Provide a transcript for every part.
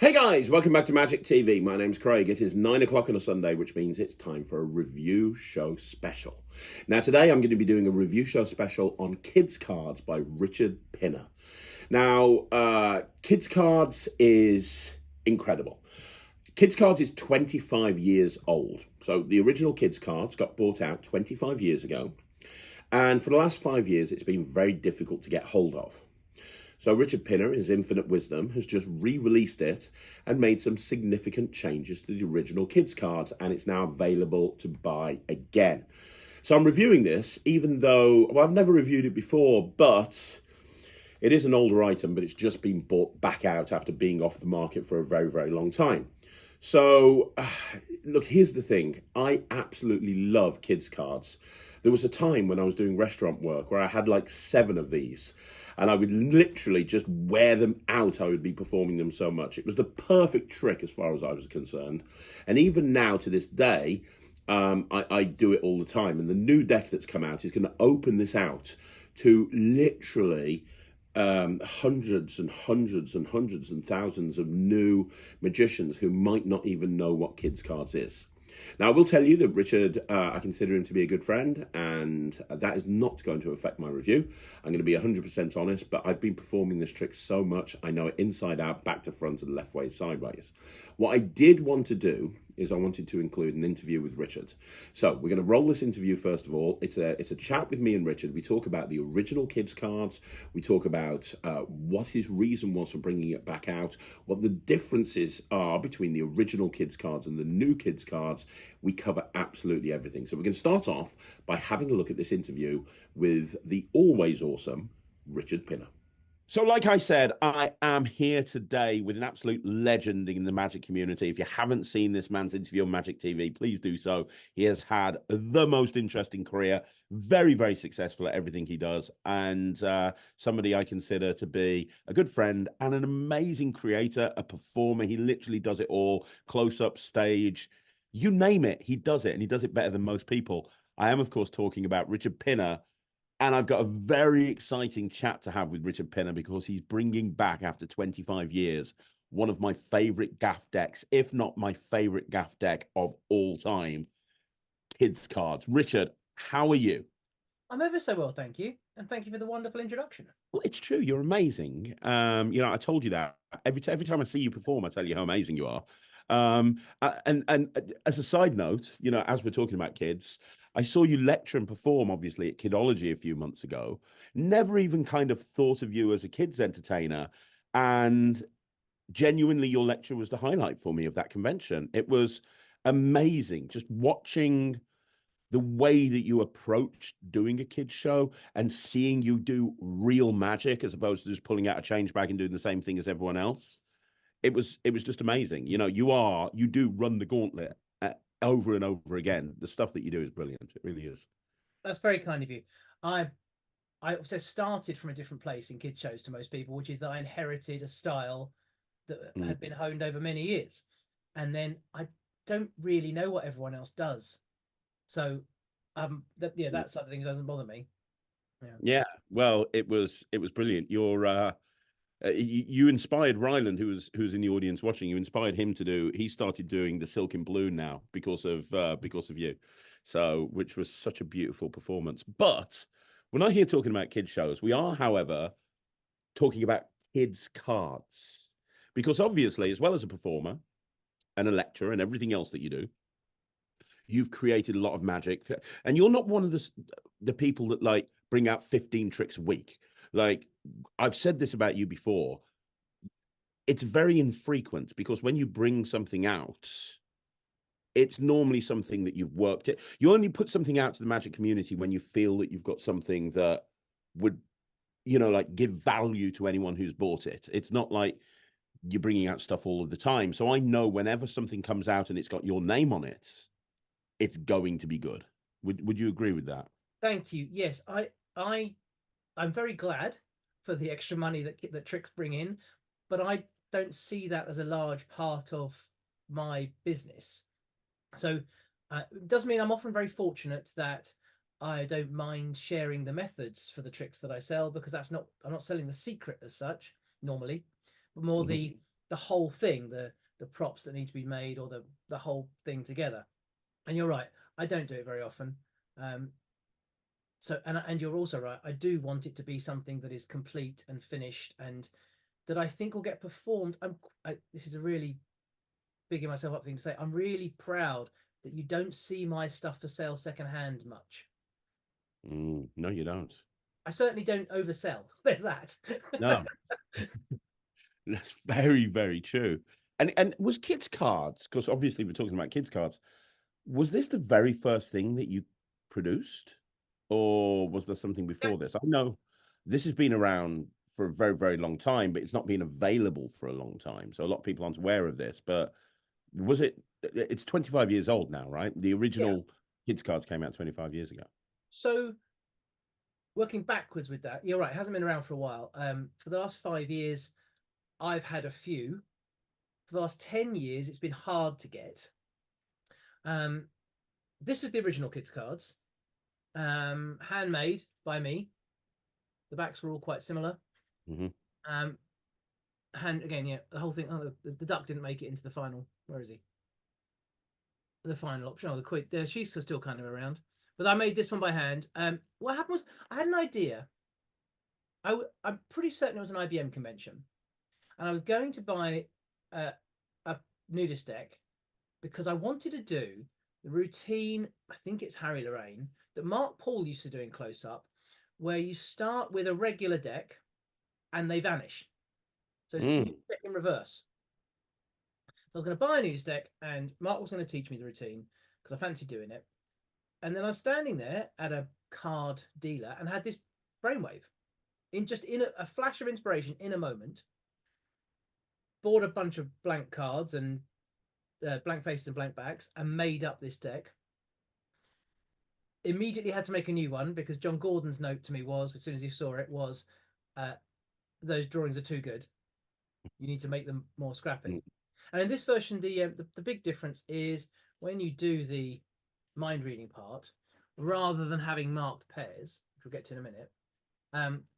Hey guys, welcome back to Magic TV. My name's Craig. It is 9 o'clock on a Sunday, which means it's time for a review show special. Now, today I'm going to be doing a review show special on Kids Cards by Richard Pinner. Now, Kids Cards is incredible. Kids Cards is 25 years old. So the original Kids Cards got bought out 25 years ago. And for the last 5 years, it's been very difficult to get hold of. So Richard Pinner, in his infinite wisdom, has just re-released it and made some significant changes to the original Kids Cards, and it's now available to buy again. So I'm reviewing this, even though, well, I've never reviewed it before, but it is an older item, but it's just been bought back out after being off the market for a very, very long time. So, look, here's the thing. I absolutely love Kids Cards. There was a time when I was doing restaurant work where I had like 7 of these, and I would literally just wear them out. I would be performing them so much. It was the perfect trick as far as I was concerned. And even now to this day, I do it all the time. And the new deck that's come out is going to open this out to literally hundreds and hundreds and hundreds and thousands of new magicians who might not even know what Kids Cards is. Now, I will tell you that Richard, I consider him to be a good friend, and that is not going to affect my review. I'm going to be 100% honest, but I've been performing this trick so much, I know it inside out, back to front, and left way, sideways. What I did want to do is I wanted to include an interview with Richard. So we're going to roll this interview first of all. It's a chat with me and Richard. We talk about the original Kids Cards. We talk about what his reason was for bringing it back out, what the differences are between the original Kids Cards and the new Kids Cards. We cover absolutely everything. So we're going to start off by having a look at this interview with the always awesome Richard Pinner. So, like I said, I am here today with an absolute legend in the Magic community. If you haven't seen this man's interview on Magic TV, please do so. He has had the most interesting career, very, very successful at everything he does, and somebody I consider to be a good friend and an amazing creator, a performer. He literally does it all, close-up, stage, you name it, he does it, and he does it better than most people. I am, of course, talking about Richard Pinner. And I've got a very exciting chat to have with Richard Pinner because he's bringing back, after 25 years, one of my favorite gaff decks, if not my favorite gaff deck of all time, Kids Cards. Richard, how are you? I'm ever so well, thank you. And thank you for the wonderful introduction. Well, it's true. You're amazing. I told you that every time I see you perform, I tell you how amazing you are. And as a side note, as we're talking about kids, I saw you lecture and perform, obviously, at Kidology a few months ago. Never even kind of thought of you as a kids entertainer. And genuinely, your lecture was the highlight for me of that convention. It was amazing just watching the way that you approached doing a kids show and seeing you do real magic as opposed to just pulling out a change bag and doing the same thing as everyone else. It was just amazing. You do run the gauntlet over and over again. The stuff that you do is brilliant. It really is. That's very kind of you. I I also started from a different place in kids shows to most people, which is that I inherited a style that Mm. had been honed over many years, and then I don't really know what everyone else does. So Mm. that side of things doesn't bother me. Yeah. Yeah. Well, it was brilliant. You inspired Ryland, who's in the audience watching. You inspired him to do. He started doing the Silk and Blue now because of you. So, which was such a beautiful performance. But we're not here talking about kids shows. We are, however, talking about kids cards because obviously, as well as a performer and a lecturer and everything else that you do, you've created a lot of magic, and you're not one of the people that like bring out 15 tricks a week. Like, I've said this about you before, it's very infrequent because when you bring something out, it's normally something that you've worked it. You only put something out to the magic community when you feel that you've got something that would, like give value to anyone who's bought it. It's not like you're bringing out stuff all of the time. So I know whenever something comes out and it's got your name on it, it's going to be good. Would you agree with that? Thank you. Yes, I I'm very glad for the extra money that tricks bring in, but I don't see that as a large part of my business. So it does mean I'm often very fortunate that I don't mind sharing the methods for the tricks that I sell, because I'm not selling the secret as such normally, but more Mhm. the the whole thing, the props that need to be made, or the whole thing together. And you're right, I don't do it very often. So and you're also right, I do want it to be something that is complete and finished, and that I think will get performed. This is a really bigging myself up thing to say. I'm really proud that you don't see my stuff for sale secondhand much. No, you don't. I certainly don't oversell. There's that. No, that's very, very true. And was Kids Cards, because obviously we're talking about Kids Cards, was this the very first thing that you produced, or was there something Yeah. before this? I know this has been around for a very, very long time, but it's not been available for a long time. So a lot of people aren't aware of this. But was it? It's 25 years old now, right? The Yeah. original Kids Cards came out 25 years ago. So working backwards with that, you're right. It hasn't been around for a while. For the last 5 years, I've had a few. For the last 10 years, it's been hard to get. This is the original Kids Cards, handmade by me. The backs were all quite similar. Mm-hmm. And again, yeah, the whole thing. Oh, the duck didn't make it into the final. Where is he? The final option. Oh, the quid. There, she's still kind of around. But I made this one by hand. What happened was I had an idea. I'm pretty certain it was an IBM convention, and I was going to buy a nudist deck because I wanted to do the routine. I think it's Harry Lorraine that Mark Paul used to do in Close Up, where you start with a regular deck and they vanish. So it's deck in reverse. So I was going to buy a nudist deck, and Mark was going to teach me the routine because I fancied doing it. And then I was standing there at a card dealer and had this brainwave in a flash of inspiration in a moment. Bought a bunch of blank cards and blank faces and blank backs and made up this deck. Immediately had to make a new one because John Gordon's note to me was, as soon as he saw it, was those drawings are too good. You need to make them more scrappy. And in this version, the big difference is when you do the mind reading part, rather than having marked pairs, which we'll get to in a minute,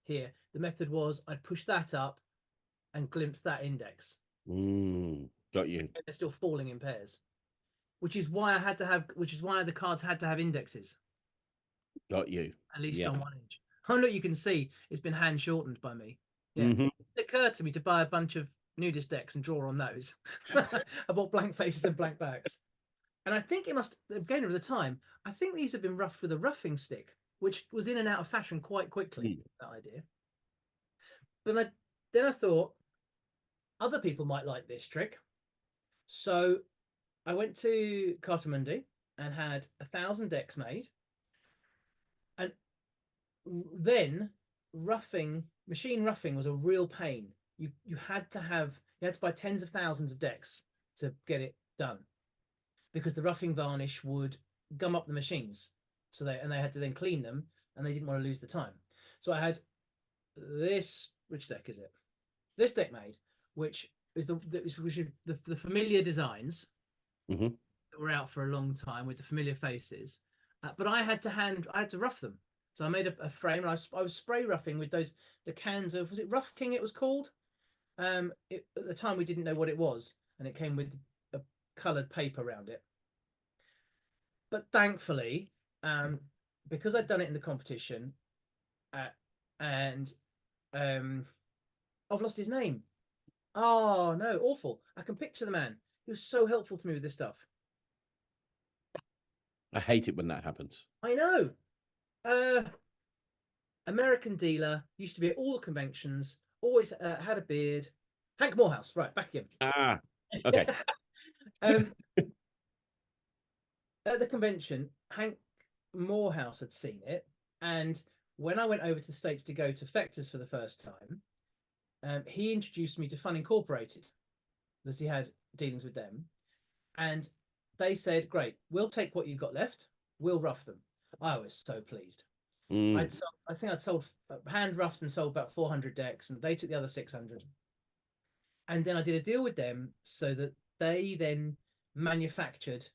here the method was I'd push that up and glimpse that index. Got you. And they're still falling in pairs, which is why the cards had to have indexes. Got you. At least on 1 inch. Oh, look, you can see it's been hand shortened by me. Yeah. Mm-hmm. It occurred to me to buy a bunch of nudist decks and draw on those. I bought blank faces and blank backs. And I think it must, again, over the time, I think these have been roughed with a roughing stick, which was in and out of fashion quite quickly, that idea. But then I thought other people might like this trick. So I went to Cartamundi and had 1,000 decks made. And then machine roughing was a real pain. You had to buy tens of thousands of decks to get it done, because the roughing varnish would gum up the machines. So they had to then clean them, and they didn't want to lose the time. So I had this. Which deck is it? This deck made, which is the familiar designs that were out for a long time with the familiar faces. But I had to rough them. So I made a frame, and I was spray roughing with the cans of, was it Rough King it was called? At the time we didn't know what it was, and it came with a coloured paper around it. But thankfully, because I'd done it in the competition, and I've lost his name. Oh no, awful! I can picture the man. He was so helpful to me with this stuff. I hate it when that happens. I know. American dealer, used to be at all the conventions, always had a beard. Hank Morehouse, right, back again. Okay. At the convention, Hank Morehouse had seen it, and when I went over to the States to go to Fectors for the first time, he introduced me to Fun Incorporated, because he had dealings with them, and they said, great, we'll take what you've got left, we'll rough them. I was so pleased. I think I'd sold hand roughed and sold about 400 decks, and they took the other 600. And then I did a deal with them so that they then manufactured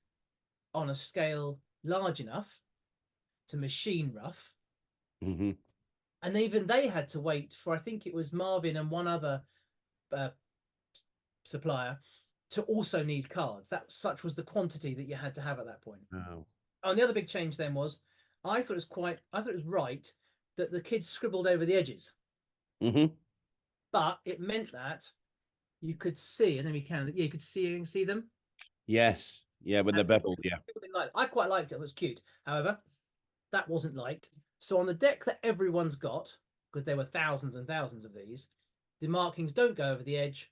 on a scale large enough to machine rough. And even they had to wait for, I think it was Marvin and one other supplier to also need cards. That such was the quantity that you had to have at that point. Wow. Oh, and the other big change then was I thought it was right that the kids scribbled over the edges, Hmm. but it meant that you could see, and then we can, yeah, you could see them. Yes. Yeah, when And they're beveled, yeah. people didn't like it. I quite liked it. It was cute. However, that wasn't liked. So on the deck that everyone's got, because there were thousands and thousands of these, the markings don't go over the edge.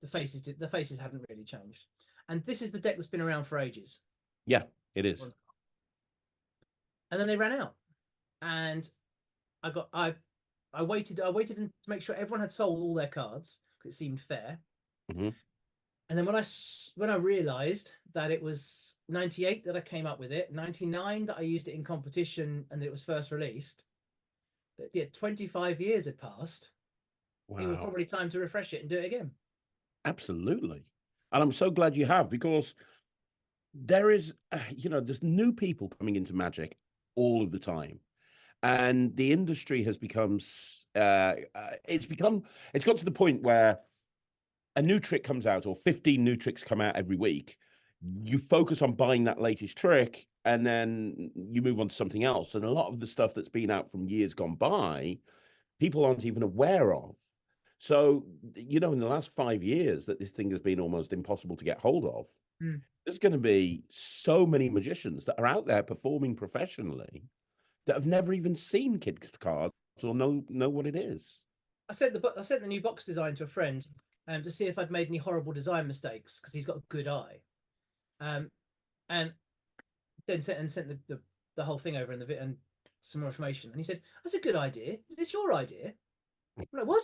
The faces haven't really changed. And this is the deck that's been around for ages. Yeah, it is. And then they ran out. And I got I waited to make sure everyone had sold all their cards because it seemed fair. Hmm. And then when I realized that it was 98 that I came up with it, 99 that I used it in competition and that it was first released, that yeah, 25 years had passed. It was Wow. probably time to refresh it and do it again. Absolutely. And I'm so glad you have, because there is, there's new people coming into Magic all of the time. And the industry has become, it's got to the point where a new trick comes out, or 15 new tricks come out every week. You focus on buying that latest trick, and then you move on to something else. And a lot of the stuff that's been out from years gone by, people aren't even aware of. So, in the last 5 years that this thing has been almost impossible to get hold of, Mm. there's going to be so many magicians that are out there performing professionally that have never even seen Kids Cards or know what it is. I sent the new box design to a friend to see if I'd made any horrible design mistakes because he's got a good eye. And then sent the whole thing over and some more information. And he said, "That's a good idea. Is this your idea?" I'm like, what?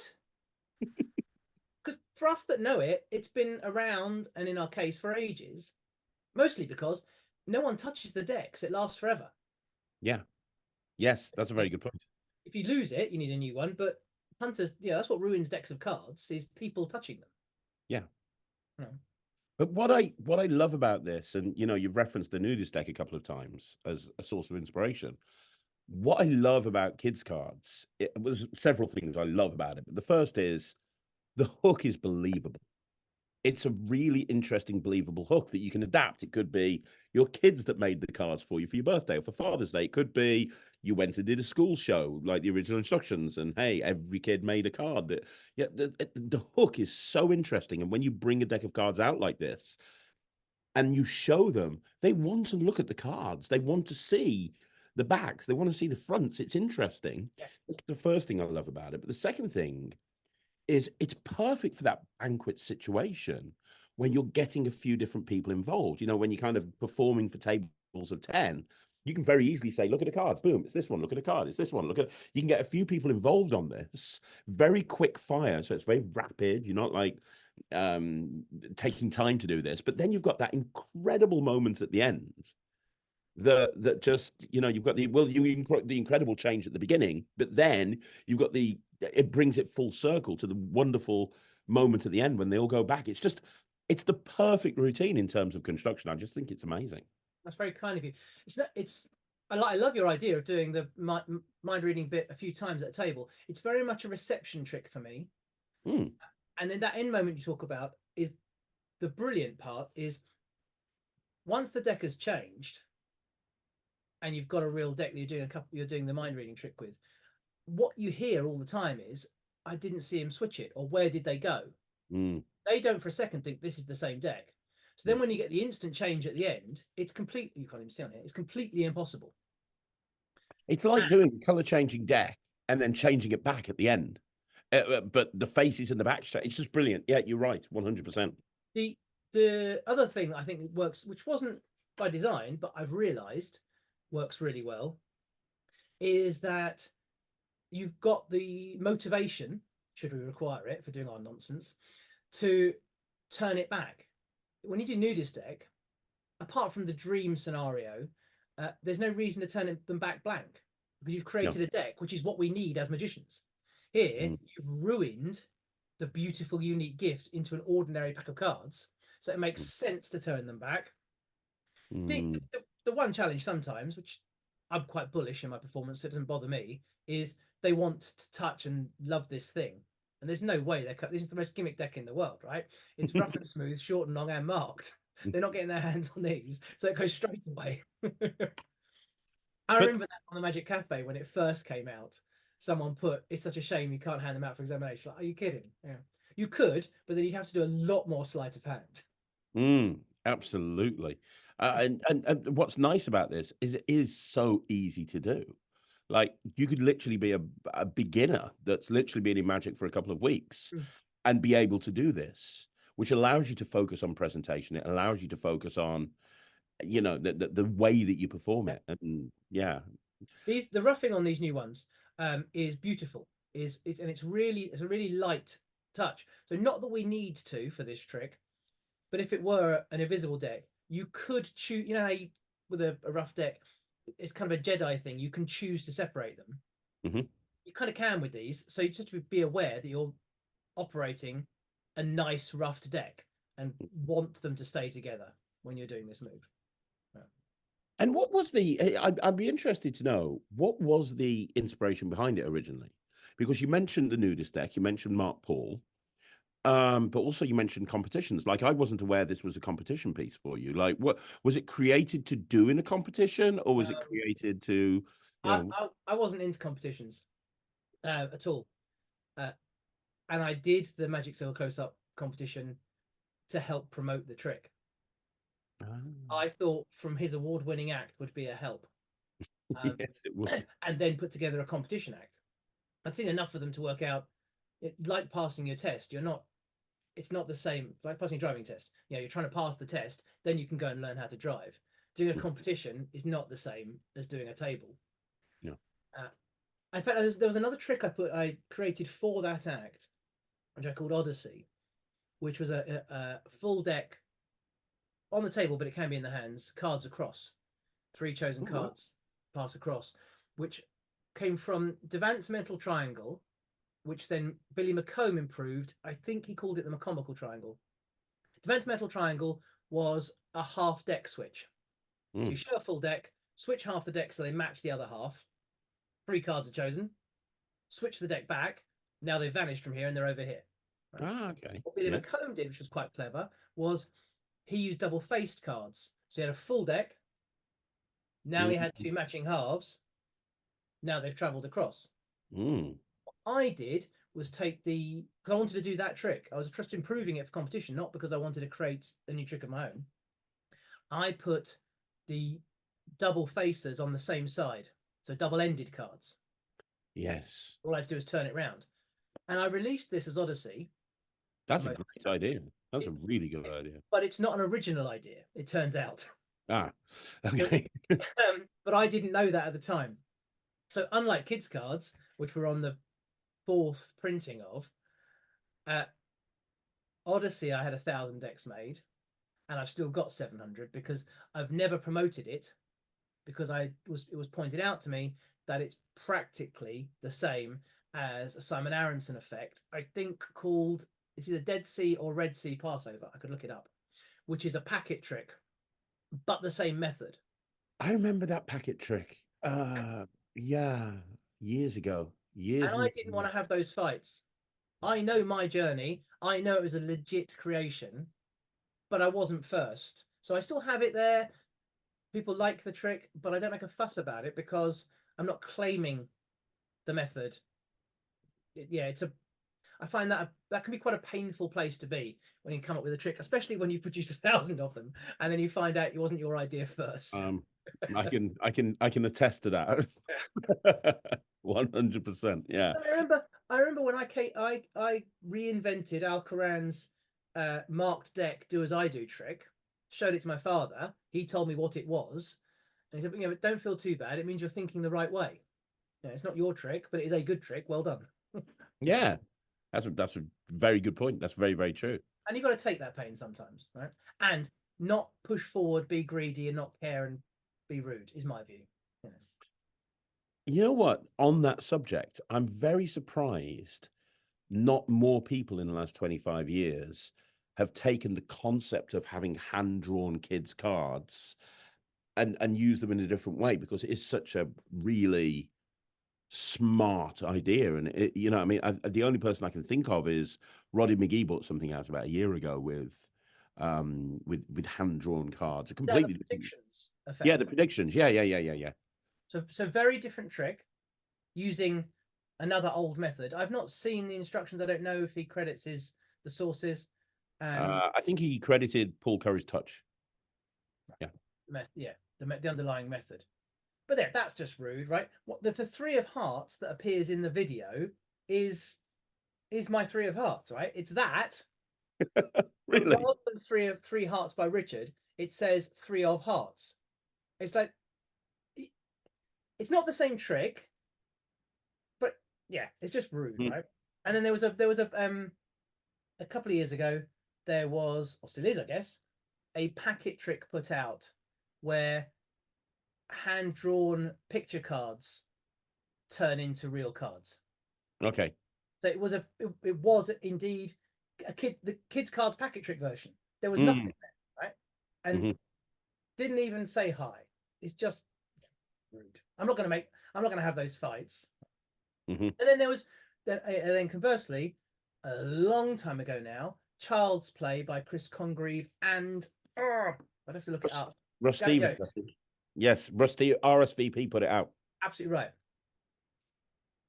Because for us that know it, it's been around and in our case for ages. Mostly because no one touches the decks; it lasts forever. Yeah. Yes, that's a very good point. If you lose it, you need a new one. But hunters, yeah, that's what ruins decks of cards is people touching them. Yeah. You know? But what I love about this, and you've referenced the nudist deck a couple of times as a source of inspiration. What I love about Kids Cards, it was several things I love about it. But the first is the hook is believable. It's a really interesting, believable hook that you can adapt. It could be your kids that made the cards for you for your birthday or for Father's Day. It could be you went and did a school show like the original instructions, and hey, every kid made a card. That yeah, the hook is so interesting. And when you bring a deck of cards out like this and you show them, they want to look at the cards. They want to see the backs. They want to see the fronts. It's interesting. Yeah. That's the first thing I love about it. But the second thing is it's perfect for that banquet situation when you're getting a few different people involved. When you're kind of performing for tables of 10, you can very easily say, look at the cards, boom, it's this one, look at the card, it's this one, look at you can get a few people involved on this. Very quick fire, so it's very rapid. You're not like taking time to do this, but then you've got that incredible moment at the end that just you've got the incredible change at the beginning, but then you've got it brings it full circle to the wonderful moment at the end when they all go back. It's the perfect routine in terms of construction. I just think it's amazing. That's very kind of you. It's not. It's. I love your idea of doing the mind reading bit a few times at a table. It's very much a reception trick for me. Mm. And then that end moment you talk about is the brilliant part. Is once the deck has changed, and you've got a real deck that you're doing the mind reading trick with. What you hear all the time is, "I didn't see him switch it," or "Where did they go?" Mm. They don't for a second think this is the same deck. So then when you get the instant change at the end, it's completely, you can't even see on it, it's completely impossible. It's like And doing color changing deck and then changing it back at the end. But the faces in the back, it's just brilliant. Yeah, you're right, 100%. The other thing that I think works, which wasn't by design, but I've realized works really well, is that you've got the motivation, should we require it for doing our nonsense, to turn it back. When you do nudist deck, apart from the dream scenario, there's no reason to turn them back blank because you've No. created a deck, which is what we need as magicians. Here, Mm. you've ruined the beautiful, unique gift into an ordinary pack of cards. So it makes sense to turn them back. Mm. The one challenge sometimes, which I'm quite bullish in my performance, so it doesn't bother me, is they want to touch and love this thing. And there's no way they're cut. This is the most gimmick deck in the world, right? It's rough and smooth, short and long, and marked. They're not getting their hands on these, so it goes straight away. I But remember that on the Magic Cafe when it first came out. Someone put, "It's such a shame you can't hand them out for examination." Like, are you kidding? Yeah, you could, but then you'd have to do a lot more sleight of hand. absolutely. And what's nice about this is it is so easy to do. Like you could literally be a beginner that's literally been in Magic for a couple of weeks Mm. and be able to do this, which allows you to focus on presentation. It allows you to focus on, the way that you perform Yeah. it. And yeah. The roughing on these new ones is beautiful. It's a really light touch. So not that we need to for this trick, but if it were an invisible deck, you could choose. You know how with a rough deck, it's kind of a Jedi thing. You can choose to separate them. Mhm. You kind of can with these. So you just have to be aware that you're operating a nice roughed deck and want them to stay together when you're doing this move. Yeah. And what was I'd be interested to know, what was the inspiration behind it originally? Because you mentioned the nudist deck, you mentioned Mark Paul, but also you mentioned competitions. Like I wasn't aware this was a competition piece for you. Like what was it created to do in a competition, or was it Um, created to, you know, I wasn't into competitions at all, uh, and I did the Magic Silver Close Up competition to help promote the trick. ah, I thought from his award-winning act would be a help, um, yes, it would. and then put together a competition act. I'd seen enough of them to work out, like passing your test. It's not the same like passing a driving test. You're trying to pass the test, then you can go and learn how to drive. Doing a competition is not the same as doing a table. No. Uh, in fact, there was another trick I created for that act, which I called Odyssey, which was a full deck on the table, but it can be in the hands, cards across, three chosen Oh, wow. cards pass across, which came from Devant's Mental Triangle, which then Billy McComb improved. I think he called it the McComical Triangle. Devant's Mental Triangle was a half deck switch. So you Mm. show a full deck, switch half the deck so they match the other half. Three cards are chosen. Switch the deck back. Now they've vanished from here and they're over here. Right? Ah, okay. What Billy Yeah. McComb did, which was quite clever, was he used double faced cards. So he had a full deck. Now he Mm. had two matching halves. Now they've travelled across. Mm. What I did was take because I wanted to do that trick. I was just improving it for competition, not because I wanted to create a new trick of my own. I put the double facers on the same side, so double-ended cards. Yes. All I had to do is turn it round, and I released this as Odyssey for That's a most great things. idea. That's a really good It's, idea. but it's not an original idea. It turns out, Ah, it, okay. but I didn't know that at the time. So unlike Kids Cards, which we're on the fourth printing of, at Odyssey I had 1,000 decks made, and I've still got 700 because I've never promoted it because it was pointed out to me that it's practically the same as a Simon Aronson effect. I think called it's either Dead Sea or Red Sea Passover. I could look it up, which is a packet trick, but the same method. I remember that packet trick. Yeah, years ago. Years And I and didn't want to have those fights. I know my journey. I know it was a legit creation, but I wasn't first. So I still have it there. People like the trick, but I don't make a fuss about it because I'm not claiming the method. Yeah, I find that can be quite a painful place to be when you come up with a trick, especially when you've produced 1,000 of them and then you find out it wasn't your idea first. um I can attest to that. 100%. Yeah. I remember when I reinvented Alcaran's marked deck do as I do trick, showed it to my father. He told me what it was, and he said, "Yeah, but don't feel too bad. It means you're thinking the right way. It's not your trick, but it is a good trick. Well done." Yeah. That's a very good point. That's very, very true. And you've got to take that pain sometimes, right? And not push forward, be greedy, and not care and be rude is my view. Yeah. You know what? On that subject, I'm very surprised not more people in the last 25 years have taken the concept of having hand-drawn kids cards and use them in a different way, because it is such a really smart idea. And you know, I mean, the only person I can think of is Roddy McGee bought something out about a year ago with hand drawn cards. A No, the completely different. predictions Yeah, the effect. predictions. Yeah. So very different trick using another old method. I've not seen the instructions. I don't know if he credits the sources and I think he credited Paul Curry's touch. Yeah. the underlying method. But that's just rude, right? What the three of hearts that appears in the video is my three of hearts, right? It's that. But Really? rather than three hearts by Richard, it says three of hearts. It's like it's not the same trick, but yeah, it's just rude, Mm. right? And then there was a couple of years ago, there was, or still is, I guess, a packet trick put out where hand drawn picture cards turn into real cards. Okay. So it was indeed the Kids Cards packet trick version. There was nothing Mm. there, right? And Hmm. didn't even say hi. It's just rude. I'm not gonna have those fights. Hmm. And then there was then conversely, a long time ago now, Child's Play by Chris Congreve and I'd have to look it up. Russ Gary Stevens, I Oates. think. Yes, Rusty RSVP put it out. Absolutely right.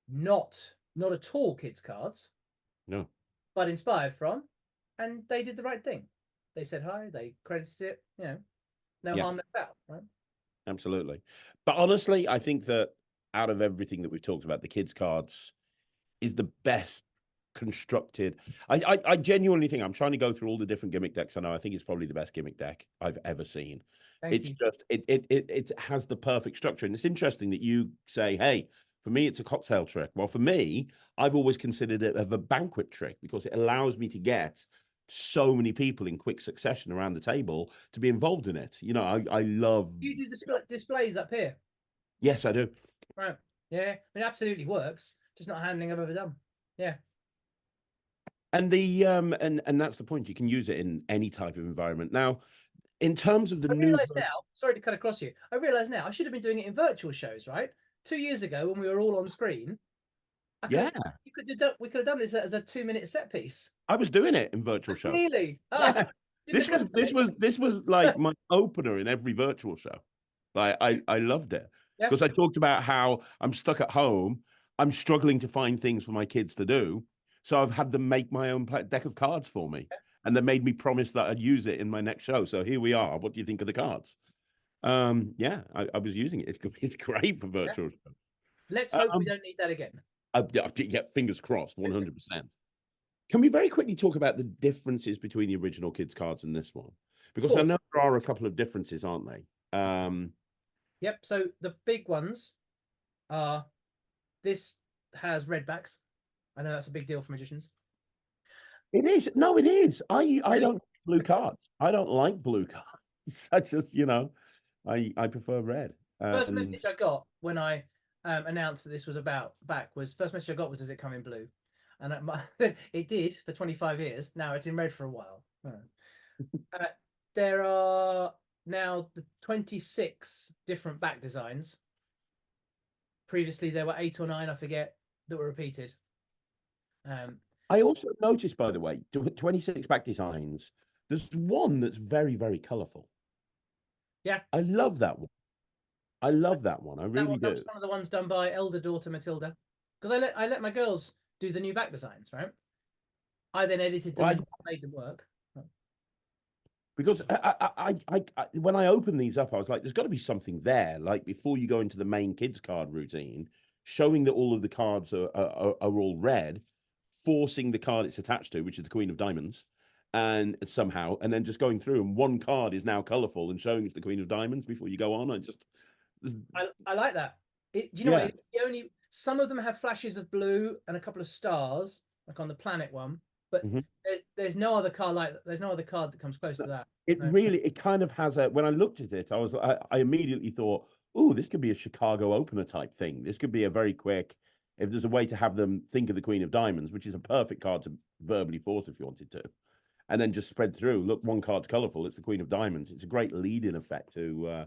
Not at all Kids Cards, No. but inspired from, and they did the right thing. They said hi, they credited it, no Yeah, harm, no foul, right? absolutely. But honestly, I think that out of everything that we've talked about, the kids' cards is the best constructed. I genuinely think I'm trying to go through all the different gimmick decks. I know I think it's probably the best gimmick deck I've ever seen. Thank It's you. just it has the perfect structure. And it's interesting that you say, hey, for me, it's a cocktail trick. Well, for me, I've always considered it of a banquet trick because it allows me to get so many people in quick succession around the table to be involved in it. You know, I love. You do displays up here, Yes, I do. right? Yeah, it absolutely works. Just not handling I've ever done. Yeah. And and that's the point. You can use it in any type of environment. Now, in terms of the I new, realise now, sorry to cut across you. I realise now I should have been doing it in virtual shows, right? 2 years ago when we were all on screen, I could yeah, have we could have done this as a 2 minute set piece. I was doing it in virtual show. Really? Oh, Yeah, didn't occur to me. this was like my opener in every virtual show. Like I loved it Yeah. because I talked about how I'm stuck at home. I'm struggling to find things for my kids to do, so I've had them make my own deck of cards for me, and they made me promise that I'd use it in my next show. So here we are. What do you think of the cards? Yeah, I was using it. It's great for Yeah. virtual show. Let's hope we Um, don't need that again. yeah, fingers crossed, 100%. Can we very quickly talk about the differences between the original Kids Cards and this one? Because I Cool. know there are a couple of differences, aren't they? Yep. So the big ones are this has red backs. I know that's a big deal for magicians. It is. No, it is. I Really? don't like blue cards. I don't like blue cards. I just, I prefer red. First And message I got when I announced that this was about back was first message I got was, does it come in blue? And it did for 25 years. Now it's in red for a while. There are now the 26 different back designs. Previously, there were 8 or 9, I forget, that were repeated. I also noticed, by the way, 26 back designs. There's one that's very, very colourful. Yeah, I love that one. I love that one. I really that do. was one of the ones done by elder daughter Matilda, because I let my girls do the new back designs, right? I then edited them Well, and made them work. because when I opened these up, I was like, there's got to be something there. Like before you go into the main kids card routine, showing that all of the cards are all red, forcing the card it's attached to, which is the Queen of Diamonds, and somehow, and then just going through, and one card is now colorful and showing it's the Queen of Diamonds before you go on. I like that. Do you know what? Yeah. It's the only some of them have flashes of blue and a couple of stars, like on the planet one. But Mhm. there's no other card like that. There's no other card that comes close to that. It No. really, it kind of has a. When I looked at it, I immediately thought, oh, this could be a Chicago opener type thing. This could be a very quick. If there's a way to have them think of the Queen of Diamonds, which is a perfect card to verbally force if you wanted to, and then just spread through. Look, one card's colorful. It's the Queen of Diamonds. It's a great lead-in effect to.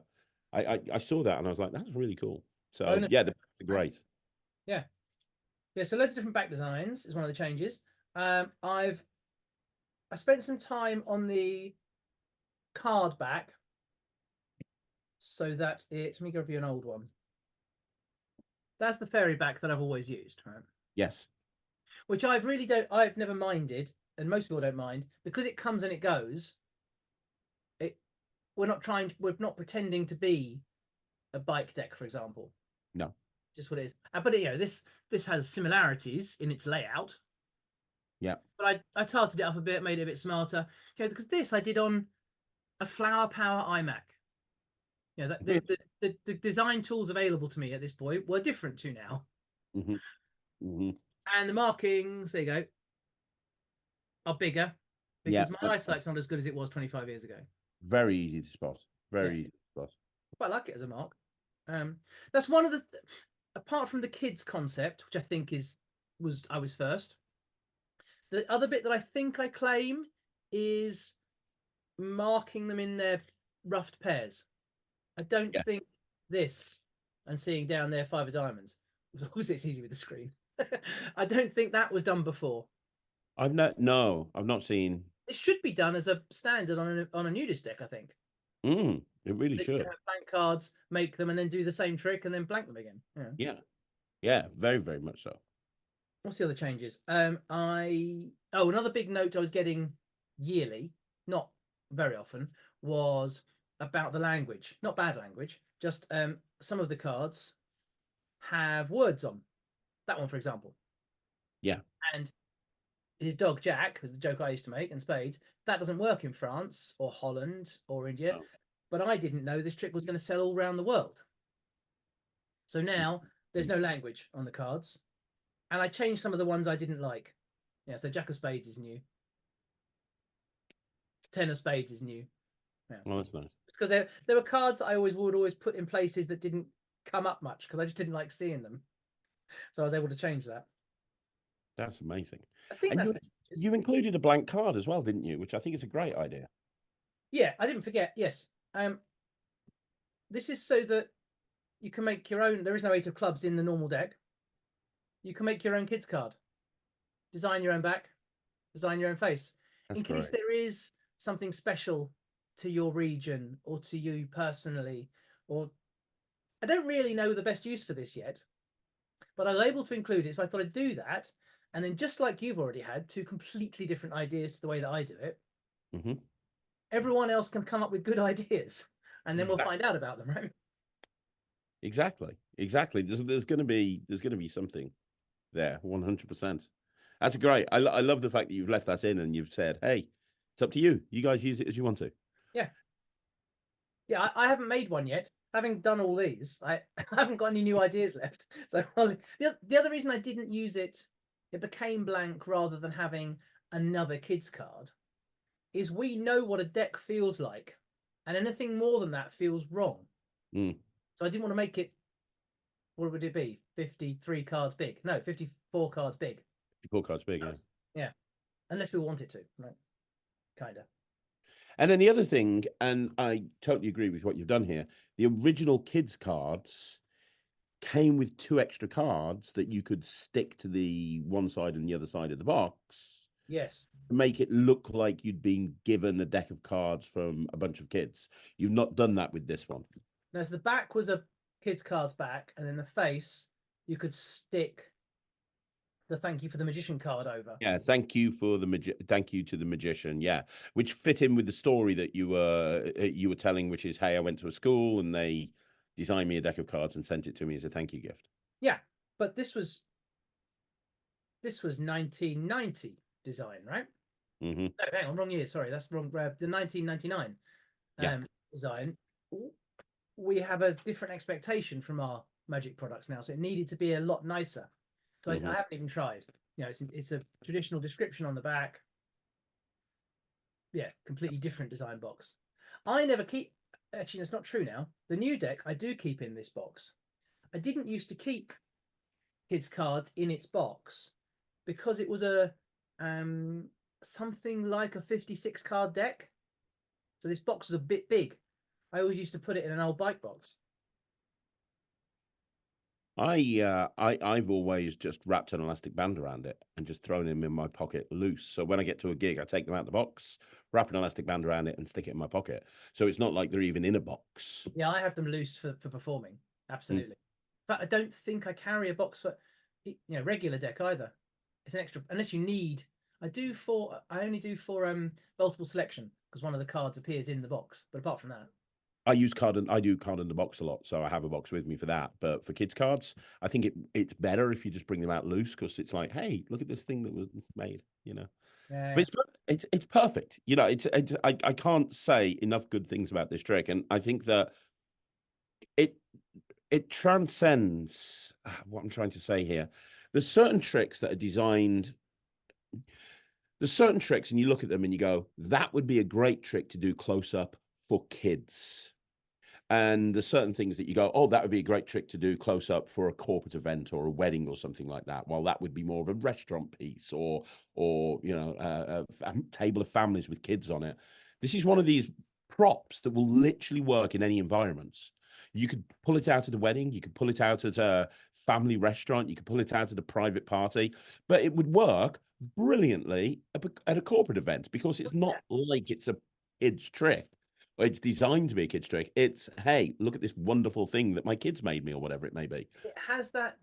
I saw that and I was like, that's really cool. So Bonus yeah, they're great. Yeah. So loads of different back designs is one of the changes. I spent some time on the card back so that let me grab you an old one. That's the fairy back that I've always used, right? Yes. Which I've never minded, and most people don't mind, because it comes and it goes. We're not pretending to be a bike deck, for example. No. Just what it is. But this has similarities in its layout. Yeah. But I tarted it up a bit, made it a bit smarter. Because this I did on a Flower Power iMac. The design tools available to me at this point were different to now. Mm-hmm. Mm-hmm. And the markings, there you go, are bigger because my eyesight's not as good as it was 25 years ago. Very easy to spot. Very easy to spot. Quite like it as a mark. That's one of the apart from the kids concept, which I think I was first. The other bit that I think I claim is marking them in their roughed pairs. I don't think this and seeing down there 5 of diamonds. Obviously, it's easy with the screen. I don't think that was done before. I've not seen. It should be done as a standard on a nudist deck, I think. It really should. Have blank cards, make them, and then do the same trick, and then blank them again. Yeah, very, very much so. What's the other changes? Another big note I was getting yearly, not very often, was about the language. Not bad language, just some of the cards have words on. That one, for example. Yeah. And his dog Jack was the joke I used to make, and spades. That doesn't work in France or Holland or India. No. But I didn't know this trick was going to sell all around the world. So now there's no language on the cards. And I changed some of the ones I didn't like. Yeah, so Jack of Spades is new. 10 of Spades is new. Yeah. Well, that's nice. Because there were cards I would always put in places that didn't come up much because I just didn't like seeing them. So I was able to change that. That's amazing. I think you included a blank card as well, didn't you? Which I think is a great idea. Yeah, I didn't forget. Yes. This is so that you can make your own. There is no 8 of clubs in the normal deck. You can make your own kids card. Design your own back. Design your own face. That's in case there is something special to your region or to you personally. Or I don't really know the best use for this yet. But I was able to include it, so I thought I'd do that. And then just like you've already had 2 completely different ideas to the way that I do it, everyone else can come up with good ideas. And then we'll find out about them, right? Exactly. There's going to be something there, 100%. That's great. I love the fact that you've left that in and you've said, hey, it's up to you. You guys use it as you want to. Yeah. Yeah, I haven't made one yet. Having done all these, I haven't got any new ideas left. So the other reason I didn't use it became blank rather than having another kids card, is we know what a deck feels like. And anything more than that feels wrong. So I didn't want to make it, what would it be? 53 cards big. No, 54 cards big. 54 cards big, yeah. Yeah. Unless we want it to, right? Kind of. And then the other thing, and I totally agree with what you've done here, the original kids cards came with 2 extra cards that you could stick to the one side and the other side of the box. Yes. To make it look like you'd been given a deck of cards from a bunch of kids. You've not done that with this one. No, so the back was a kids cards back, and then the face, you could stick the thank you for the magician card over. Yeah, thank you to the magician. Yeah, which fit in with the story that you were telling, which is, hey, I went to a school and they designed me a deck of cards and sent it to me as a thank you gift. Yeah, but this was 1990 design, right? No, hang on, wrong year. Sorry, that's wrong. The 1999 design. We have a different expectation from our magic products now, so it needed to be a lot nicer. So I haven't even tried. You know, it's a traditional description on the back. Yeah, completely different design box. I never keep. Actually, that's not true now. The new deck I do keep in this box. I didn't used to keep kids cards in its box because it was a something like a 56 card deck. So this box was a bit big. I always used to put it in an old bike box. I've always just wrapped an elastic band around it and just thrown them in my pocket loose. So when I get to a gig, I take them out of the box, wrap an elastic band around it, and stick it in my pocket. So it's not like they're even in a box. Yeah, I have them loose for performing. Mm. Absolutely. But I don't think I carry a box for regular deck either. It's an extra unless you need. I only do for multiple selection because one of the cards appears in the box. But apart from that, I do card in the box a lot, so I have a box with me for that. But for kids cards, I think it's better if you just bring them out loose because it's like, hey, look at this thing that was made, you know. But yeah, it's perfect, you know. I can't say enough good things about this trick, and I think that it it transcends what I'm trying to say here. There's certain tricks that are designed. There's certain tricks, and you look at them and you go, that would be a great trick to do close up for kids. And there's certain things that you go, oh, that would be a great trick to do close up for a corporate event or a wedding or something like that. Well, that would be more of a restaurant piece or you know, a table of families with kids on it. This is one of these props that will literally work in any environments. You could pull it out at a wedding, you could pull it out at a family restaurant, you could pull it out at a private party, but it would work brilliantly at a corporate event because it's not like it's a kid's trick. It's designed to be a kid's trick. It's, hey, look at this wonderful thing that my kids made me, or whatever it may be. it has that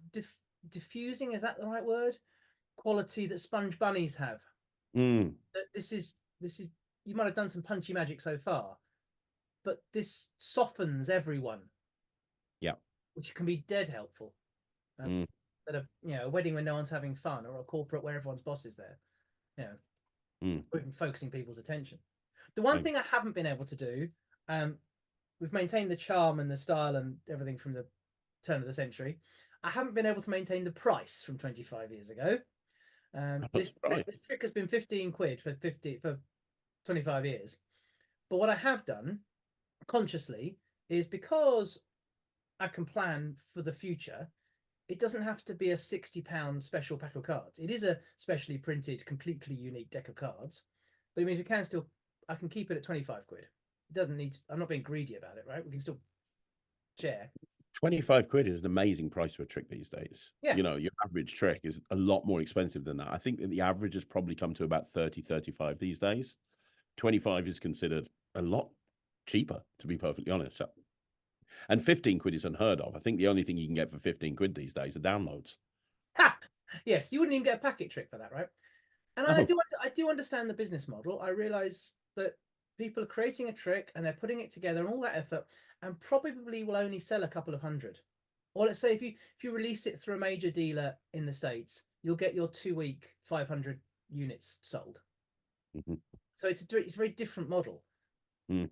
diffusing. Is that the right word? Quality that sponge bunnies have. Mm, That this is. You might have done some punchy magic so far, but this softens everyone, yeah. which can be dead helpful. Mm, At a wedding when no one's having fun, or a corporate where everyone's boss is there. You mm, focusing people's attention. The one I- thing I haven't been able to do, um, we've maintained the charm and the style and everything from the turn of the century. I haven't been able to maintain the price from 25 years ago. that's right. This trick has been 15 quid for 25 years. But what I have done consciously is because I can plan for the future. It doesn't have to be a £60 special pack of cards. It is a specially printed, completely unique deck of cards. But it means I can keep it at 25 quid. It doesn't need, I'm not being greedy about it, right? We can still share. 25 quid is an amazing price for a trick these days. Yeah. You know, your average trick is a lot more expensive than that. I think that the average has probably come to about 30, 35 these days. 25 is considered a lot cheaper, to be perfectly honest. So, and 15 quid is unheard of. I think the only thing you can get for 15 quid these days are downloads. Ha! Yes, you wouldn't even get a packet trick for that, right? And Oh, I do understand the business model. I realize that people are creating a trick and they're putting it together and all that effort, and probably will only sell a couple of hundred. Or let's say if you release it through a major dealer in the States, you'll get your 2 week 500 units sold. mhm, So it's a very different model. mm,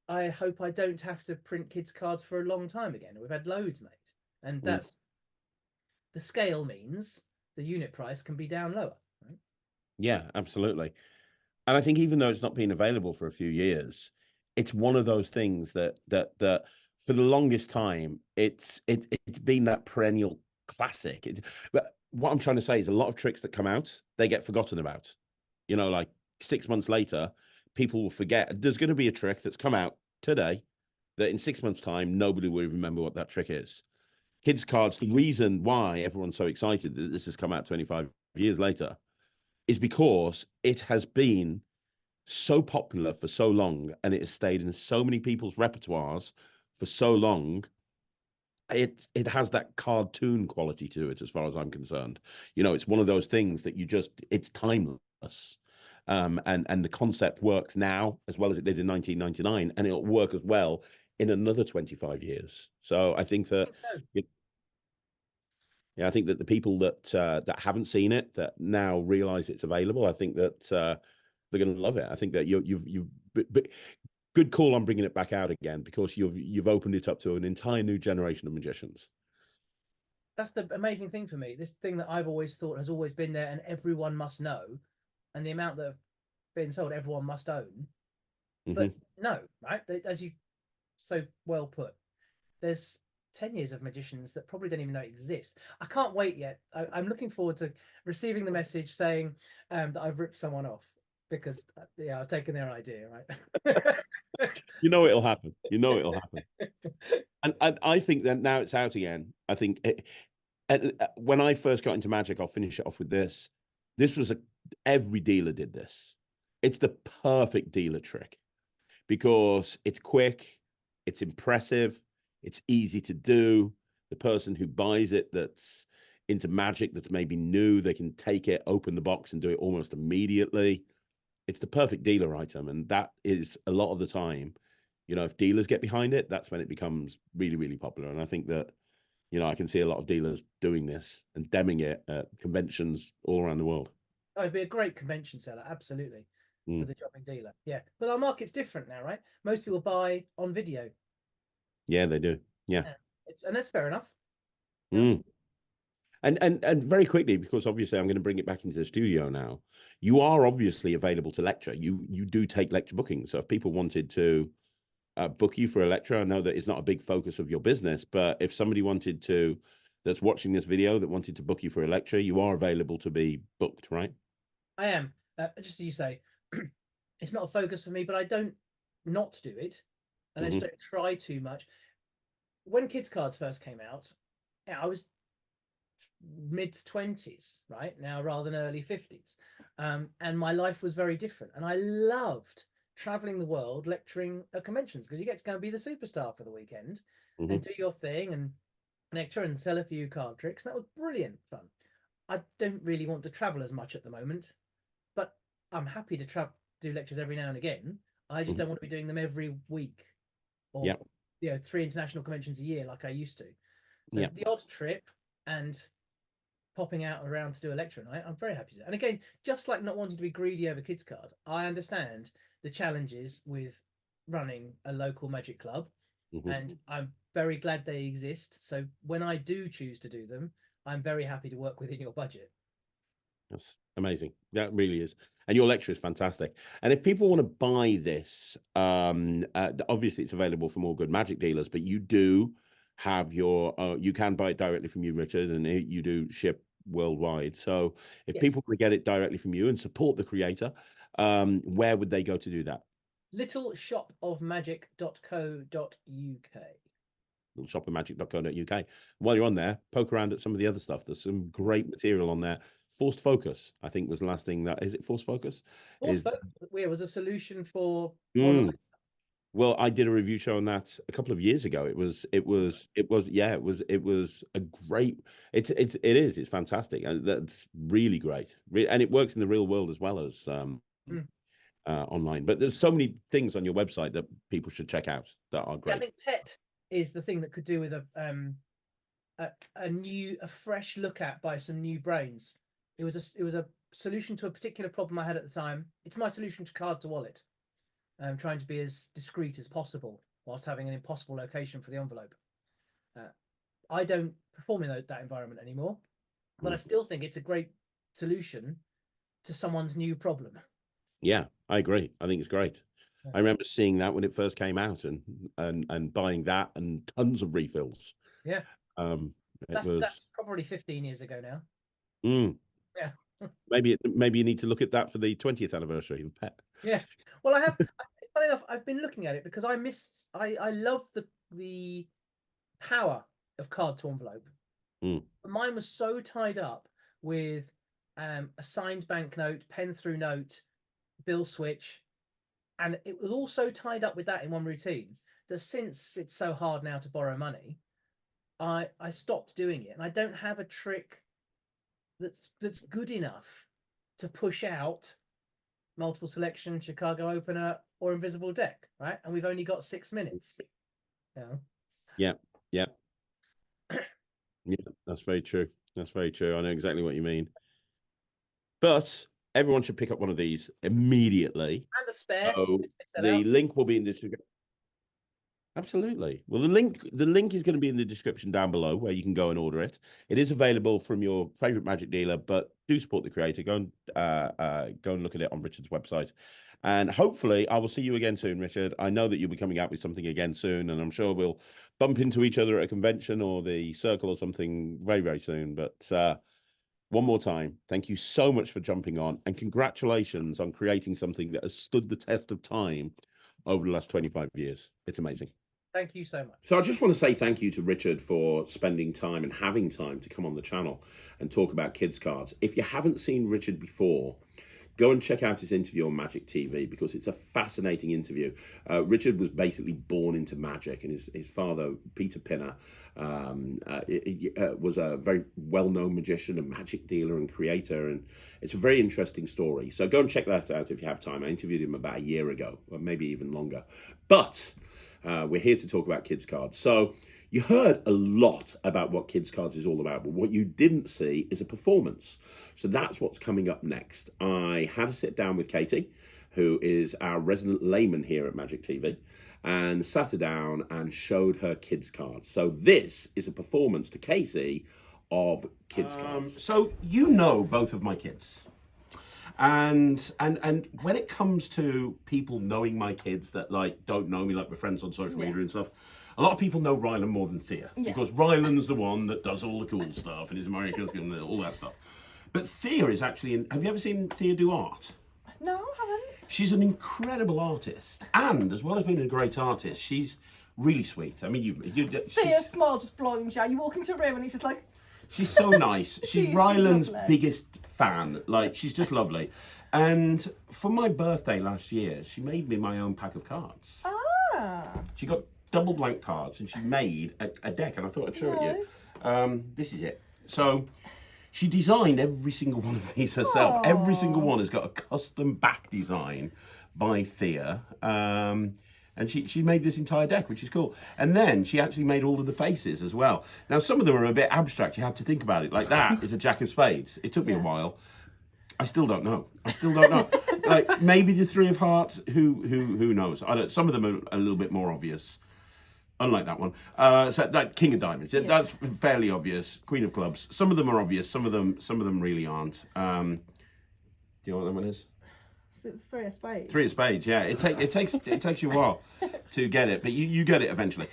I hope I don't have to print kids cards for a long time again. We've had loads made, and mm. that's the scale means the unit price can be down lower. Right? Yeah, absolutely. And I think even though it's not been available for a few years, it's one of those things that for the longest time it's been that perennial classic. But what I'm trying to say is a lot of tricks that come out, they get forgotten about. You know, like 6 months later, people will forget. There's going to be a trick that's come out today that in 6 months' time, nobody will remember what that trick is. Kids cards, the reason why everyone's so excited that this has come out 25 years later is because it has been so popular for so long and it has stayed in so many people's repertoires for so long. It has that cartoon quality to it as far as I'm concerned. You know, it's one of those things that it's timeless. And the concept works now as well as it did in 1999, and it'll work as well in another 25 years. So I think I that think so. yeah, I think that the people that haven't seen it that now realize it's available, I think that they're going to love it. I think that but good call on bringing it back out again because you've opened it up to an entire new generation of magicians. That's the amazing thing for me. This thing that I've always thought has always been there, and everyone must know, and the amount that have been sold, everyone must own. But Hmm. no, right? As you so well put, there's 10 years of magicians that probably don't even know exist. I can't wait yet. I'm looking forward to receiving the message saying that I've ripped someone off because yeah, I've taken their idea, right? You know it'll happen. You know it'll happen. And I think that now it's out again. I think when I first got into Magic, I'll finish it off with this. This was every dealer did this. It's the perfect dealer trick because it's quick, it's impressive, it's easy to do. The person who buys it that's into Magic, that's maybe new, they can take it, open the box, and do it almost immediately. It's the perfect dealer item, and that is a lot of the time, if dealers get behind it, that's when it becomes really, really popular. And I think that, I can see a lot of dealers doing this and demming it at conventions all around the world. Oh, it'd be a great convention seller, absolutely, for the shopping dealer. Yeah, but our market's different now, right? Most people buy on video. Yeah, they do. Yeah. And that's fair enough. Mm. And very quickly, because obviously I'm going to bring it back into the studio now. You are obviously available to lecture. You do take lecture bookings. So if people wanted to book you for a lecture, I know that it's not a big focus of your business, but if somebody that's watching this video that wanted to book you for a lecture, you are available to be booked, right? I am. Just as you say, it's not a focus for me, but I don't not do it, and I just don't try too much. When Kids Kards first came out, I was mid-20s, right now, rather than early 50s, and my life was very different, and I loved traveling the world lecturing at conventions because you get to go and be the superstar for the weekend and do your thing and lecture and sell a few card tricks. That was brilliant fun. I don't really want to travel as much at the moment, but I'm happy to do lectures every now and again. I just don't want to be doing them every week or 3 international conventions a year like I used to. So the odd trip and popping out around to do a lecture night, I'm very happy to do. And again, just like not wanting to be greedy over Kids Cards, I understand the challenges with running a local Magic club, and I'm very glad they exist. So when I do choose to do them, I'm very happy to work within your budget. That's amazing. That really is. And your lecture is fantastic. And if people want to buy this, obviously it's available from all good Magic dealers, but you do have you can buy it directly from you, Richard, and you do ship worldwide. So if people want to get it directly from you and support the creator, where would they go to do that? littleshopofmagic.co.uk. Littleshopofmagic.co.uk. While you're on there, poke around at some of the other stuff. There's some great material on there. Forced focus, I think, was the last thing. Is it forced focus? Forced focus was a solution for online stuff. Well, I did a review show on that a couple of years ago. It was a great. It's fantastic, and that's really great. And it works in the real world as well as online. But there's so many things on your website that people should check out that are great. I think PET is the thing that could do with a fresh look at by some new brains. It was a solution to a particular problem I had at the time. It's my solution to card to wallet. I'm trying to be as discreet as possible whilst having an impossible location for the envelope. I don't perform in that environment anymore, but I still think it's a great solution to someone's new problem. Yeah, I agree. I think it's great. I remember seeing that when it first came out and buying that and tons of refills. Yeah. That's probably 15 years ago now. Yeah. Maybe you need to look at that for the 20th anniversary of PET. Yeah. Well, funny enough, I've been looking at it because I love the power of card to envelope. Mine was so tied up with a signed banknote, pen through note, bill switch, and it was also tied up with that in one routine that since it's so hard now to borrow money, I stopped doing it, and I don't have a trick that's good enough to push out multiple selection, Chicago opener, or invisible deck, right? And we've only got 6 minutes. Yeah. Yeah, that's very true. That's very true. I know exactly what you mean. But everyone should pick up one of these immediately. And a spare. So the link will be in the description. Absolutely. Well, the link is going to be in the description down below where you can go and order it. It is available from your favorite Magic dealer, but do support the creator. Go and look at it on Richard's website. And hopefully I will see you again soon, Richard. I know that you'll be coming out with something again soon, and I'm sure we'll bump into each other at a convention or the circle or something very, very soon. But one more time, thank you so much for jumping on, and congratulations on creating something that has stood the test of time over the last 25 years. It's amazing. Thank you so much. So I just want to say thank you to Richard for spending time and having time to come on the channel and talk about Kids Cards. If you haven't seen Richard before, go and check out his interview on Magic TV, because it's a fascinating interview. Richard was basically born into magic, and his father, Peter Pinner, was a very well-known magician, a magic dealer and creator, and it's a very interesting story. So go and check that out if you have time. I interviewed him about a year ago, or maybe even longer. But we're here to talk about Kids Cards. So you heard a lot about what Kids Cards is all about, but what you didn't see is a performance. So that's what's coming up next. I had to sit down with Katie, who is our resident layman here at Magic TV, and sat her down and showed her Kids Cards. So this is a performance to Casey of Kids Cards. So you know both of my kids. And when it comes to people knowing my kids that like don't know me, like we're friends on social media and stuff, a lot of people know Rylan more than Thea, because Rylan's the one that does all the cool stuff and is American and all that stuff. But Thea is actually have you ever seen Thea do art? No, I haven't. She's an incredible artist, and as well as being a great artist, she's really sweet. I mean, Thea's smile just blinds you. You walk into a room and he's just like... She's so nice. She's Rylan's lovely. biggest fan. Like, she's just lovely. And for my birthday last year, she made me my own pack of cards. Ah. She got double blank cards, and she made a deck, and I thought I'd show it you. This is it. So she designed every single one of these herself. Aww. Every single one has got a custom back design by Thea. And she made this entire deck, which is cool. And then she actually made all of the faces as well. Now, some of them are a bit abstract. You have to think about it. Like that is a Jack of Spades. It took me a while. I still don't know. Like maybe the Three of Hearts. Who knows? I don't. Some of them are a little bit more obvious. Unlike that one. So that King of Diamonds. That's fairly obvious. Queen of Clubs. Some of them are obvious. Some of them really aren't. Do you know what that one is? Three of Spades. Three of Spades, yeah. It takes you a while to get it, but you get it eventually.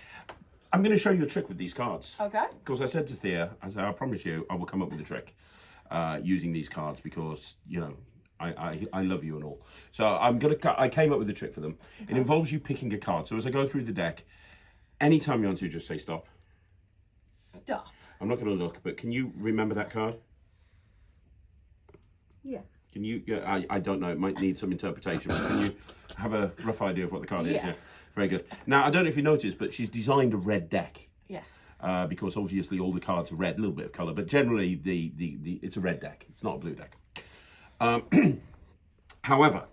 I'm going to show you a trick with these cards. Okay. Because I said to Thea, I promise you, I will come up with a trick using these cards, because you know I love you and all. So I came up with a trick for them. Okay. It involves you picking a card. So as I go through the deck, anytime you want to, just say stop. Stop. I'm not going to look, but can you remember that card? Yeah. Can you, I don't know, it might need some interpretation, but can you have a rough idea of what the card is? Yeah. Very good. Now, I don't know if you noticed, but she's designed a red deck. Yeah. Because obviously all the cards are red, a little bit of colour, but generally it's a red deck. It's not a blue deck. However,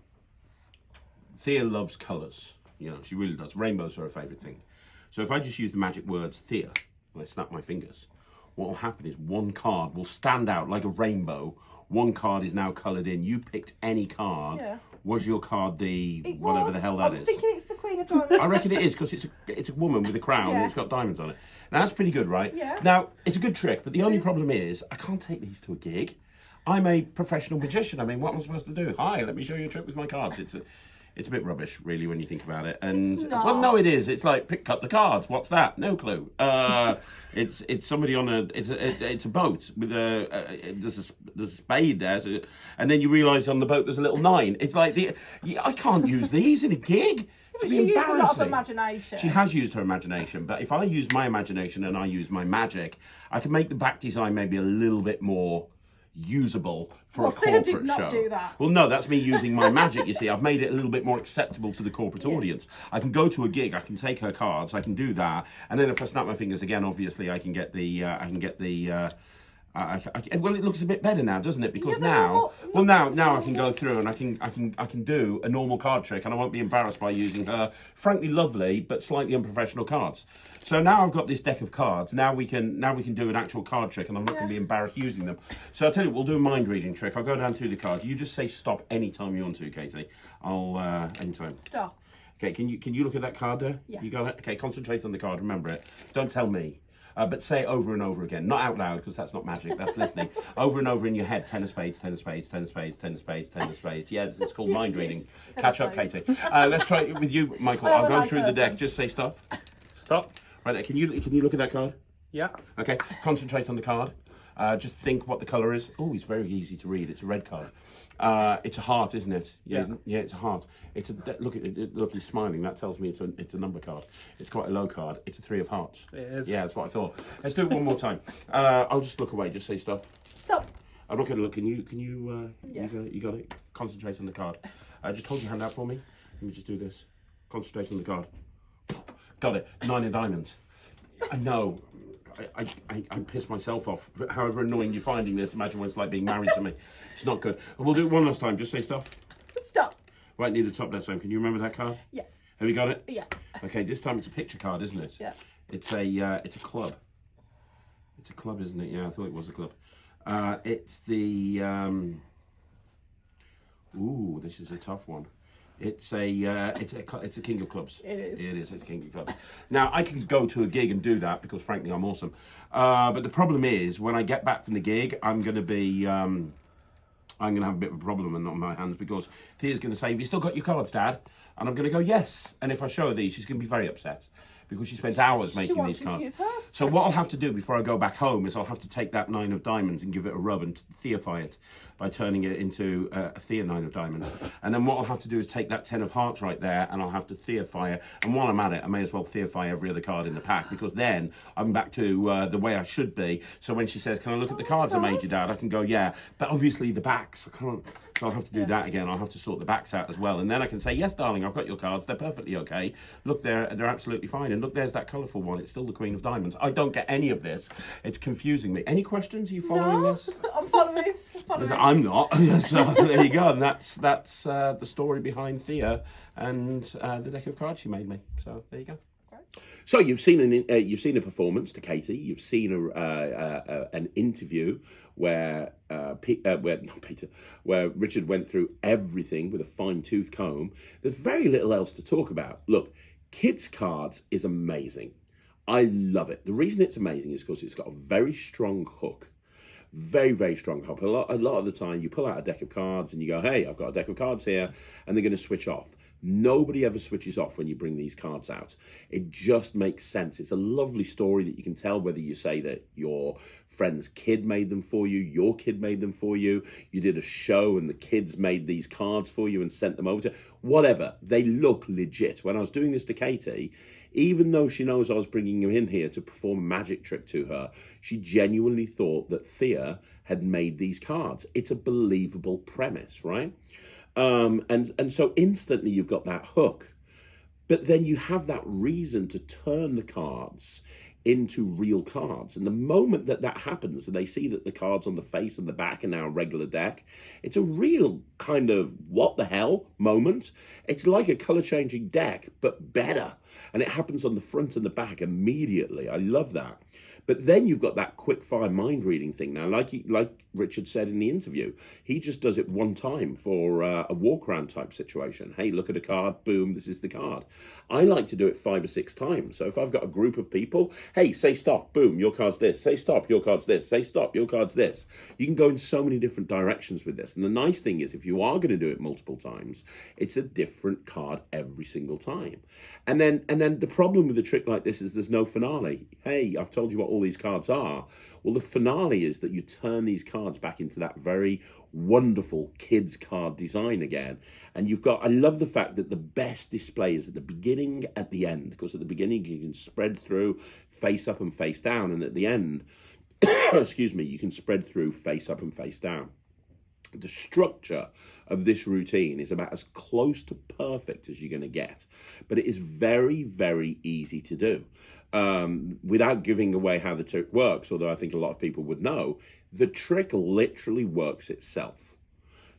Thea loves colours. You know, she really does. Rainbows are her favourite thing. So if I just use the magic words Thea, and I snap my fingers, what will happen is one card will stand out like a rainbow. One card is now coloured in. You picked any card. Yeah. Was your card whatever the hell that is? I'm thinking it's the Queen of Diamonds. I reckon it is, because it's a woman with a crown and it's got diamonds on it. Now that's pretty good, right? Yeah. Now it's a good trick, but the only problem is I can't take these to a gig. I'm a professional magician. I mean, what am I supposed to do? Hi, let me show you a trick with my cards. It's a bit rubbish, really, when you think about it. And it's not. Well, no, it is. It's like cut the cards. What's that? No clue. It's somebody on it's a boat with there's a spade there, and then you realise on the boat there's a little 9. It's like I can't use these in a gig. But she used a lot of imagination. She has used her imagination, but if I use my imagination and I use my magic, I can make the back design maybe a little bit more usable for a corporate show. Thea did not do that. Well, no, that's me using my magic, you see. I've made it a little bit more acceptable to the corporate audience. I can go to a gig, I can take her cards, I can do that, and then if I snap my fingers again, obviously I can get well, it looks a bit better now, doesn't it? Because now I can go through and I can do a normal card trick, and I won't be embarrassed by using her frankly lovely but slightly unprofessional cards. So now I've got this deck of cards. Now we can do an actual card trick, and I'm not going to be embarrassed using them. So I'll tell you, we'll do a mind reading trick. I'll go down through the cards. You just say stop anytime you want to, Katie. Anytime. Stop. Okay. Can you look at that card there? Yeah. You got it. Okay. Concentrate on the card. Remember it. Don't tell me. But say it over and over again. Not out loud, because that's not magic, that's listening. Over and over in your head. 10 of spades, 10 of spades, 10 of spades, 10 of spades, 10 of spades. Yeah, it's called mind reading. Catch up, Katie. Let's try it with you, Michael. I'll go through the deck. Just say stop. Stop. Right there. Can you look at that card? Yeah. Okay. Concentrate on the card. Just think what the colour is. Oh, it's very easy to read. It's a red card. It's a heart, isn't it? Yeah, yeah, it's a heart. It's a look at it. Look, he's smiling. That tells me it's a number card. It's quite a low card. It's a 3 of hearts. It is. Yeah, that's what I thought. Let's do it one more time. I'll just look away. Just say stop. Stop. I'm not going to look. Can you? Yeah. You got it. Concentrate on the card. Just hold your hand out for me. Let me just do this. Concentrate on the card. Got it. 9 of diamonds. I know. I piss myself off. However annoying you're finding this, imagine what it's like being married to me. It's not good. We'll do it one last time. Just say stop. Stop. Right near the top there, Sam. Can you remember that card? Yeah. Have you got it? Yeah. Okay, this time it's a picture card, isn't it? Yeah. It's a club. It's a club, isn't it? Yeah, I thought it was a club. It's the ooh, this is a tough one. It's a king of clubs. It is. It is. It's king of clubs. Now I can go to a gig and do that because frankly I'm awesome. But the problem is when I get back from the gig, I'm going to have a bit of a problem on my hands because Thea's going to say, "Have you still got your cards, Dad?" And I'm going to go, "Yes." And if I show her these, she's going to be very upset because she spends hours making these cards. Use hers. So what I'll have to do before I go back home is I'll have to take that 9 of diamonds and give it a rub and theify it by turning it into a Thea 9 of diamonds. And then what I'll have to do is take that 10 of hearts right there and I'll have to theify it. And while I'm at it, I may as well theify every other card in the pack because then I'm back to the way I should be. So when she says, "Can I look at the cards I made you, Dad?" I can go, "Yeah." But obviously the backs, I can't. So I'll have to do that again. I'll have to sort the backs out as well. And then I can say, "Yes, darling, I've got your cards. They're perfectly okay. Look, they're absolutely fine. And look, there's that colourful one. It's still the Queen of Diamonds." I don't get any of this. It's confusing me. Any questions? Are you following this? I'm following. I'm not. So there you go. And that's the story behind Thea and the deck of cards she made me. So there you go. So you've seen a performance to Katie. You've seen an interview where where Richard went through everything with a fine-tooth comb. There's very little else to talk about. Look, Kids Kards is amazing. I love it. The reason it's amazing is because it's got a very strong hook. Very, very strong hook. A lot of the time you pull out a deck of cards and you go, "Hey, I've got a deck of cards here," and they're going to switch off. Nobody ever switches off when you bring these cards out. It just makes sense. It's a lovely story that you can tell whether you say that your friend's kid made them for you, your kid made them for you, you did a show and the kids made these cards for you and sent them over to, whatever. They look legit. When I was doing this to Katie, even though she knows I was bringing him in here to perform a magic trick to her, she genuinely thought that Thea had made these cards. It's a believable premise, right? And so instantly you've got that hook, but then you have that reason to turn the cards into real cards. And the moment that happens and they see that the cards on the face and the back are now a regular deck, it's a real kind of what the hell moment. It's like a color changing deck, but better. And it happens on the front and the back immediately. I love that. But then you've got that quick fire mind reading thing. Now, like Richard said in the interview, he just does it one time for a walk around type situation. Hey, look at a card, boom, this is the card. I like to do it 5 or 6 times. So if I've got a group of people, hey, say stop, boom, your card's this. Say stop, your card's this. Say stop, your card's this. You can go in so many different directions with this. And the nice thing is if you are going to do it multiple times, it's a different card every single time. And then the problem with a trick like this is there's no finale. Hey, I've told you what all these cards are. Well, the finale is that you turn these cards back into that very wonderful kids card design again. And you've got, I love the fact that the best display is at the beginning, at the end, because at the beginning you can spread through face up and face down. And at the end, excuse me, you can spread through face up and face down. The structure of this routine is about as close to perfect as you're going to get, but it is very, very easy to do. Without giving away how the trick works, although I think a lot of people would know, the trick literally works itself.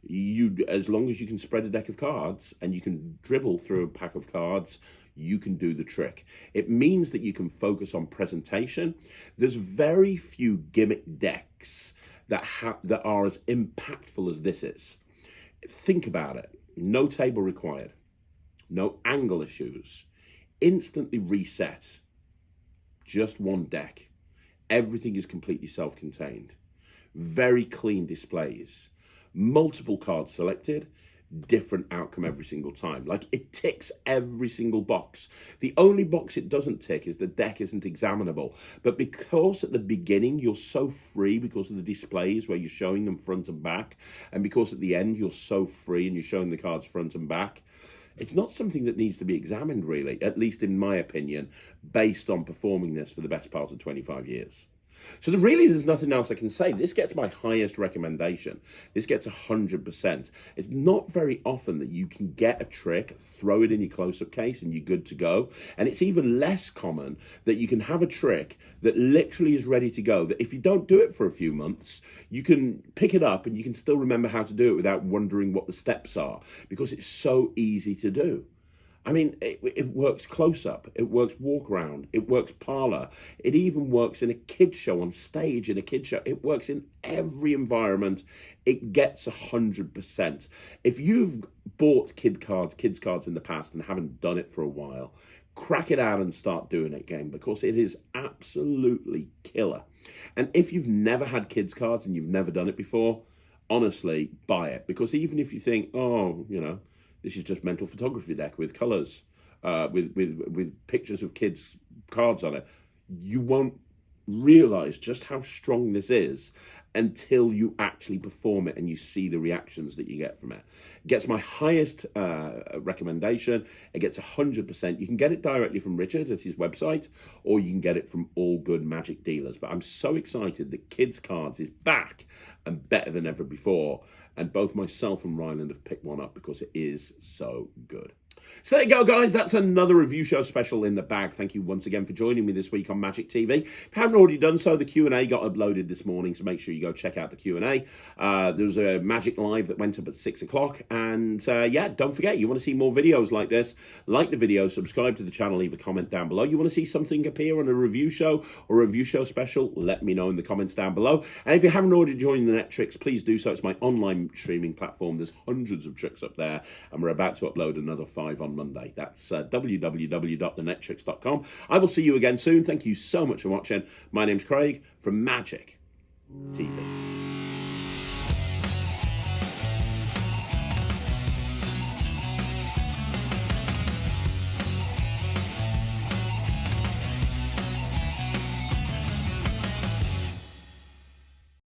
As long as you can spread a deck of cards and you can dribble through a pack of cards, you can do the trick. It means that you can focus on presentation. There's very few gimmick decks that are as impactful as this is. Think about it. No table required. No angle issues. Instantly reset. Just one deck. Everything is completely self-contained. Very clean displays. Multiple cards selected. different outcome every single time. Like, it ticks every single box. The only box it doesn't tick is the deck isn't examinable. But because at the beginning you're so free because of the displays where you're showing them front and back, and because at the end you're so free and you're showing the cards front and back, it's not something that needs to be examined, really, at least in my opinion, based on performing this for the best part of 25 years. So there's nothing else I can say. This gets my highest recommendation. This gets 100%. It's not very often that you can get a trick, throw it in your close-up case, and you're good to go. And it's even less common that you can have a trick that literally is ready to go, that if you don't do it for a few months, you can pick it up and you can still remember how to do it without wondering what the steps are, because it's so easy to do. I mean, it works close-up, it works walk-around, it works parlour, it even works in a kid show, on stage in a kid show. It works in every environment. It gets 100%. If you've bought kids cards in the past and haven't done it for a while, crack it out and start doing it again, because it is absolutely killer. And if you've never had kids cards and you've never done it before, honestly, buy it. Because even if you think, oh, you know, this is just mental photography deck with colours, with pictures of kids' cards on it, you won't realise just how strong this is until you actually perform it and you see the reactions that you get from it. It gets my highest recommendation. It gets 100%. You can get it directly from Richard at his website, or you can get it from all good magic dealers. But I'm so excited that Kids Kards is back and better than ever before. And both myself and Ryland have picked one up because it is so good. So there you go, guys. That's another review show special in the bag. Thank you once again for joining me this week on Magic TV. If you haven't already done so, the Q&A got uploaded this morning, so make sure you go check out the Q&A. There was a Magic Live that went up at 6 o'clock. And yeah, don't forget, you want to see more videos like this, like the video, subscribe to the channel, leave a comment down below. You want to see something appear on a review show or a review show special, let me know in the comments down below. And if you haven't already joined the Netrix, please do so. It's my online streaming platform. There's hundreds of tricks up there, and we're about to upload another 5 on Monday. That's www.thenetrix.com. I will see you again soon. Thank you so much for watching. My name's Craig from Magic TV.